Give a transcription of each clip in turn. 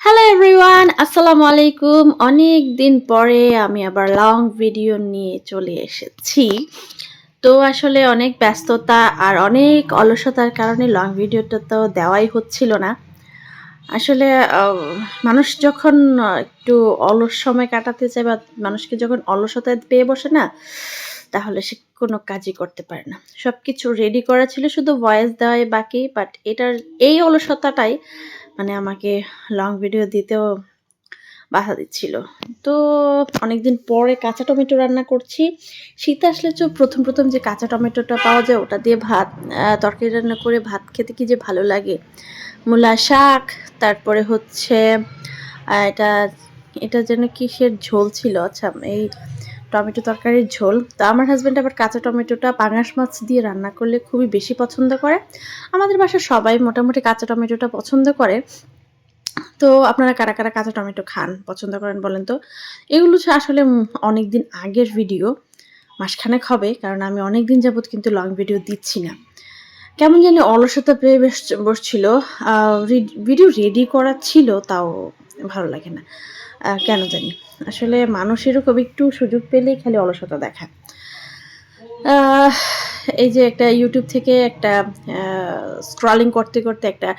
Hello everyone, আসসালামু আলাইকুম। অনেক দিন পরে আমি আবার লং ভিডিও নিয়ে চলে এসেছি। তো আসলে অনেক ব্যস্ততা আর অনেক অলসতার কারণে লং ভিডিওটা তো দেওয়াই হচ্ছিল না। আসলে মানুষ যখন একটু অলস সময় কাটাতে চায় বা মানুষকে যখন অলসতায় পেয়ে বসে না, তাহলে সে কোনো কাজই করতে পারে না। সবকিছু রেডি করা ছিল, শুধু ভয়েস দেওয়াই বাকি। বাট এই অলসতাটাই মানে আমাকে লং ভিডিও দিতেও বাধা দিচ্ছিল। তো অনেকদিন পরে কাঁচা টমেটো রান্না করছি। শীত আসলে তো ১ম যে কাঁচা টমেটোটা পাওয়া যায় ওটা দিয়ে ভাত তরকারি রান্না করে ভাত খেতে কি যে ভালো লাগে। মূলা শাক, তারপরে হচ্ছে এটা এটা যেন কিসের ঝোল ছিল? আচ্ছা, এই টমেটো তরকারির ঝোল। তো আমার হাসব্যান্ড আবার কাঁচা টমেটোটা পাঙাশ মাছ দিয়ে রান্না করলে খুবই বেশি পছন্দ করে। আমাদের বাসার সবাই মোটামুটি কাঁচা টমেটোটা পছন্দ করে। তো আপনারা কারা কাঁচা টমেটো খান, পছন্দ করেন বলেন তো? এগুলো আসলে অনেকদিন আগের ভিডিও, মাসখানেক হবে। কারণ আমি অনেকদিন যাবৎ কিন্তু লং ভিডিও দিচ্ছি না। কেমন জানি অলসতা পেয়ে বসছিল। আ ভিডিও রেডি করা ছিল, তাও ভালো লাগে না। কেন জানি। আসলে মানুষ এরকম একটু সুযোগ পেলেই খালি অলসতা দেখায়। আহ এই যে একটা YouTube থেকে একটা আ স্ক্রলিং করতে একটা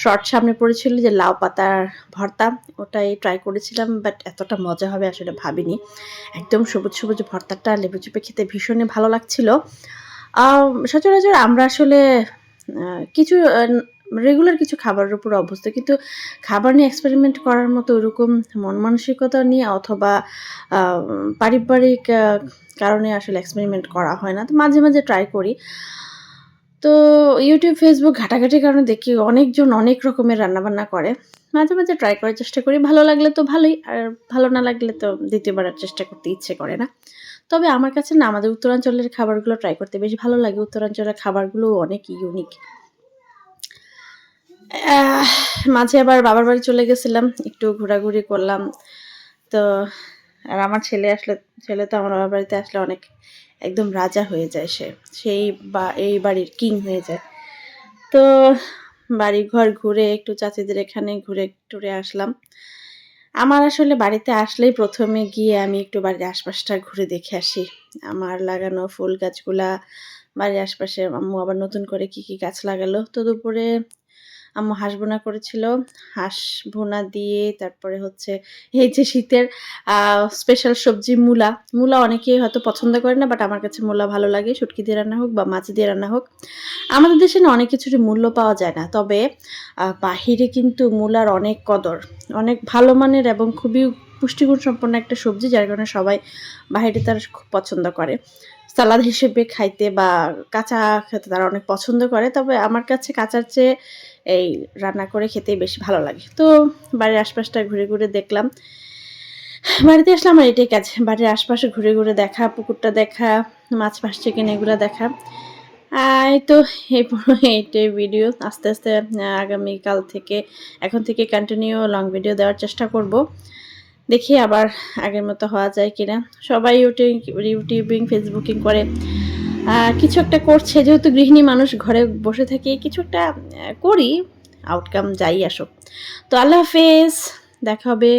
শর্ট সামনে পড়েছিল যে লাউ পাতার ভর্তা। ওটাই ট্রাই করেছিলাম, বাট এতটা মজা হবে আসলে ভাবিনি। একদম সবুজ ভর্তাটা লেবু চিপে খেতে ভীষণই ভালো লাগছিল। সচরাচর আমরা আসলে আ কিছু রেগুলার কিছু খাবারের উপর অভ্যস্ত। কিন্তু খাবার নিয়ে এক্সপেরিমেন্ট করার মতো ওরকম মন মানসিকতা নিয়ে অথবা আ পারিবারিক কারণে আসলে এক্সপেরিমেন্ট করা হয় না। তো মাঝে ট্রাই করি। তো YouTube, Facebook ঘাটাঘাটির কারণে দেখি অনেকজন অনেক রকমের রান্নাবান্না করে। মাঝে ট্রাই করার চেষ্টা করি। ভালো লাগলে তো ভালোই। আর ভালো না লাগলে তো ২য় বার আর চেষ্টা করতে ইচ্ছে করে না। তবে আমার কাছে না আমাদের উত্তরাঞ্চলের খাবারগুলো ট্রাই করতে বেশ ভালো লাগে। উত্তরাঞ্চলের খাবারগুলো অনেক ইউনিক। আহ মাঝে আবার বাবার বাড়ি চলে গেছিলাম। একটু ঘোরাঘুরি করলাম। তো আর আমার ছেলে তো আমার বাবার বাড়িতে আসলে অনেক একদম রাজা হয়ে যায় সে। সেই বা এই বাড়ির কিং হয়ে যায়। তো বাড়িঘর ঘুরে একটু চাচীদের এখানে ঘুরে টুরে আসলাম। আমার আসলে বাড়িতে আসলেই ১ম এ গিয়ে আমি একটু বাড়ির আশপাশটা ঘুরে দেখে আসি। আমার লাগানো ফুল গাছগুলা, বাড়ির আশপাশে আম্মু আবার নতুন করে কি গাছ লাগালো। তো দুপুরে আম্মু হাঁস ভুনা করেছিল। হাঁস ভুনা দিয়ে তারপরে হচ্ছে এই যে শীতের আ স্পেশাল সবজি মূলা। মূলা অনেকেই হয়তো পছন্দ করে না, বাট আমার কাছে মূলা ভালো লাগে। শুটকি দিয়ে রান্না হোক বা মাছ দিয়ে রান্না হোক। আমাদের দেশে না অনেক কিছুরই মূল্য পাওয়া যায় না। তবে বাহিরে কিন্তু মূলার অনেক কদর। অনেক ভালো মানের এবং খুবই পুষ্টিগুণ সম্পন্ন একটা সবজি, যার কারণে সবাই বাহিরে তারা খুব পছন্দ করে। সালাদ হিসেবে খাইতে বা কাঁচা খেতে তারা অনেক পছন্দ করে। তবে আমার কাছে কাঁচার চেয়ে এই রান্না করে খেতেই বেশি ভালো লাগে। তো বাড়ির আশপাশটা ঘুরে দেখলাম। বাড়িতে আসলে আমার এটাই কাজ। বাড়ির আশপাশে ঘুরে দেখা, পুকুরটা দেখা, মাছ ভাসছে কিনা এগুলা দেখা। এই তো এইটাই ভিডিও। আস্তে আগামীকাল থেকে এখন থেকে কন্টিনিউ লং ভিডিও দেওয়ার চেষ্টা করব। দেখি আবার আগের মতো হওয়া যায় কিনা। সবাই ইউটিউবিং, ফেসবুকিং করে কিছু একটা করছে। যেহেতু গৃহিণী মানুষ ঘরে বসে থেকে কিছু একটা করি, আউটকাম যাই আসুক। তো আল্লাহ হাফেজ। দেখা হবে।